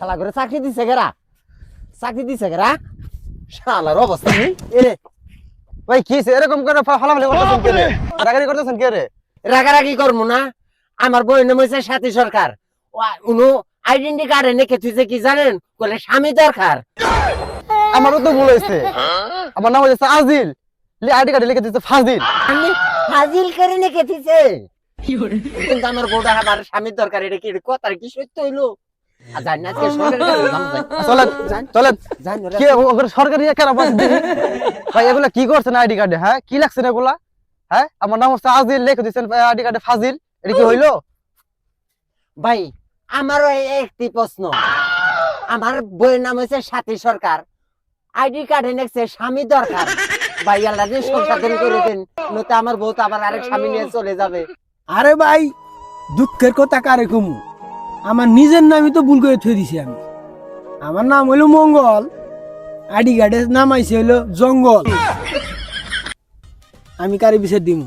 শালা করে চাকরি দিছে গেরা শালার অবস্থা নেই এ ভাই কি এরকম করে ফালাফালি করতেছেন কে রে রাগারাগি করতেছেন কে রে রাগারাগি করবো না আমার বই নাম হয়েছে সাথী সরকার উনি আইডেন্টি কার্ড এনে কেছে কি জানেন বলে স্বামী দরকার আমারও তো ভুল হয়েছে আমার নাম হয়েছে আজিল আইডি কার্ডে লিখে দিচ্ছে ফাজিল আমি ফাজিল করে নে কেছে কিন্তু আমার বউটা আমার স্বামীর দরকার এটা কি কথা কি সত্য হইলো জানি না আজকে চলেন চলেন জানি কি ওদের সরকারি কেন ভাই এগুলা কি করছেন আইডি কার্ডে হ্যাঁ কি লাগছেন এগুলা হ্যাঁ আমার নাম হচ্ছে আজিল লিখে দিচ্ছেন আইডি কার্ডে ফাজিল এটা কি হইলো ভাই আমারও একটি প্রশ্ন আমার বইয়ের নাম হচ্ছে সাথী সরকার আইডি কার্ড এনেছে স্বামী দরকার ভাই আল্লাহ যে সংশোধন করে দেন নয়তো আমার বউ তো আবার আরেক স্বামী নিয়ে চলে যাবে আরে ভাই দুঃখের কথা কারে কমু আমার নিজের নামই তো ভুল করে থুয়ে দিছি আমি আমার নাম হইলো মঙ্গল আইডি কার্ডের নাম আইছে হইলো জঙ্গল আমি কারে বিচার দিমু